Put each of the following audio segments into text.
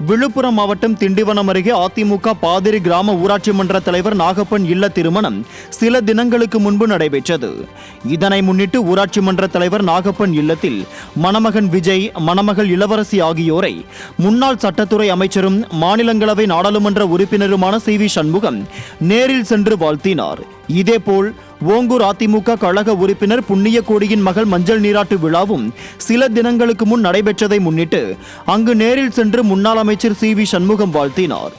விழுப்புரம் மாவட்டம் திண்டிவனம் அருகே அதிமுக பாதிரி கிராம ஊராட்சி மன்ற தலைவர் நாகப்பன் இல்ல திருமணம் சில தினங்களுக்கு முன்பு நடைபெற்றது. இதனை முன்னிட்டு ஊராட்சி மன்ற தலைவர் நாகப்பன் இல்லத்தில் மணமகன் விஜய், மணமகள் இளவரசி ஆகியோரை முன்னாள் சட்டத்துறை அமைச்சரும் மாநிலங்களவை நாடாளுமன்ற உறுப்பினருமான சி.வி. சண்முகம் நேரில் சென்று வாழ்த்தினார். இதேபோல் ஓங்கூர் அதிமுக கழக உறுப்பினர் புண்ணியகோடியின் மகள் மஞ்சள் நீராட்டு விழாவும் சில தினங்களுக்கு முன் நடைபெற்றதை முன்னிட்டு அங்கு நேரில் சென்று முன்னாள் அமைச்சர் சி.வி. சண்முகம் வாழ்த்தினார்.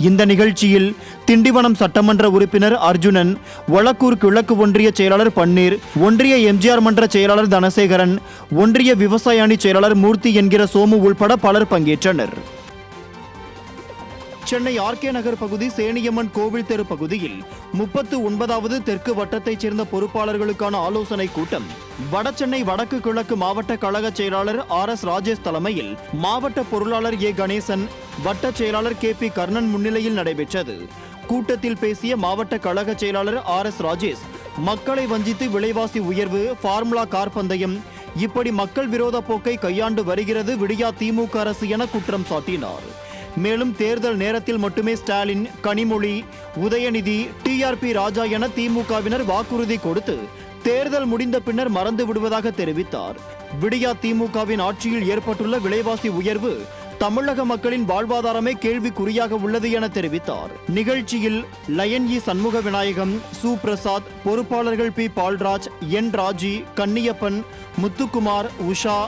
இந்த நிகழ்ச்சியில் திண்டிவனம் சட்டமன்ற உறுப்பினர் அர்ஜுனன், ஒளக்கூர் கிழக்கு ஒன்றிய செயலாளர் பன்னீர், ஒன்றிய எம்ஜிஆர் மன்ற செயலாளர் தனசேகரன், ஒன்றிய விவசாய அணி செயலாளர் மூர்த்தி என்கிற சோமு உள்பட பலர் பங்கேற்றனர். சென்னை ஆர்.கே. நகர் பகுதி சேனியம்மன் கோவில் தெரு பகுதியில் 39வது தெற்கு வட்டத்தைச் சேர்ந்த பொறுப்பாளர்களுக்கான ஆலோசனை கூட்டம் வடசென்னை வடக்கு கிழக்கு மாவட்ட கழக செயலாளர் ஆர்.எஸ். ராஜேஷ் தலைமையில் மாவட்ட பொருளாளர் ஏ. கணேசன், வட்ட செயலாளர் கே.பி. கர்ணன் முன்னிலையில் நடைபெற்றது. கூட்டத்தில் பேசிய மாவட்ட கழக செயலாளர் ஆர்.எஸ். ராஜேஷ், மக்களை வஞ்சித்து விலைவாசி உயர்வு, ஃபார்முலா கார் பந்தயம், இப்படி மக்கள் விரோத போக்கை கையாண்டு வருகிறது விடியா திமுக அரசு என குற்றம் சாட்டினார். மேலும் தேர்தல் நேரத்தில் மட்டுமே ஸ்டாலின், கனிமொழி, உதயநிதி, டிஆர்பி ராஜா என திமுகவினர் வாக்குறுதி கொடுத்து தேர்தல் முடிந்த பின்னர் மறந்து விடுவதாக தெரிவித்தார். விடியா திமுகவின் ஆட்சியில் ஏற்பட்டுள்ள விலைவாசி உயர்வு தமிழக மக்களின் வாழ்வாதாரமே கேள்விக்குறியாக உள்ளது என தெரிவித்தார். நிகழ்ச்சியில் லயன் இ. சண்முக விநாயகம், சு. பிரசாத், பொறுப்பாளர்கள் P. Paulraj, N. Raji, Kanniyappan, Muthukumar, Usha,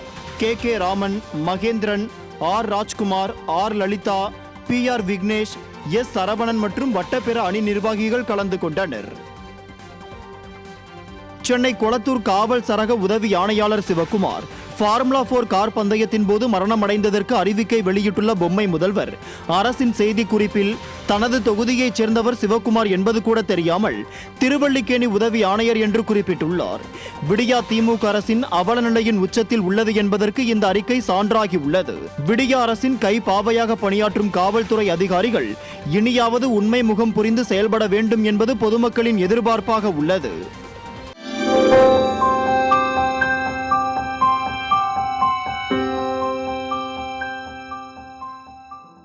K. Raman, Mahendran, R. Rajkumar, R. Lalitha, P. R. Vignesh, S. Saravanan மற்றும் வட்டப்பெற அணி நிர்வாகிகள் கலந்து கொண்டனர். சென்னை கொளத்தூர் காவல் சரக உதவி ஆணையாளர் சிவக்குமார் ஃபார்முலா 4 கார் பந்தயத்தின் போது மரணமடைந்ததற்கு அறிவிக்கை வெளியிட்டுள்ள பொம்மை முதல்வர் அரசின் செய்திக்குறிப்பில் தனது தொகுதியைச் சேர்ந்தவர் சிவக்குமார் என்பது கூட தெரியாமல் திருவல்லிக்கேணி உதவி ஆணையர் என்று குறிப்பிட்டுள்ளார். விடியா திமுக அரசின் அவலநிலையின் உச்சத்தில் உள்ளது என்பதற்கு இந்த அறிக்கை சான்றாகி உள்ளது. விடியா அரசின் கை பாவையாக பணியாற்றும் காவல்துறை அதிகாரிகள் இனியாவது உண்மை முகம் புரிந்து செயல்பட வேண்டும் என்பது பொதுமக்களின் எதிர்பார்ப்பாக உள்ளது.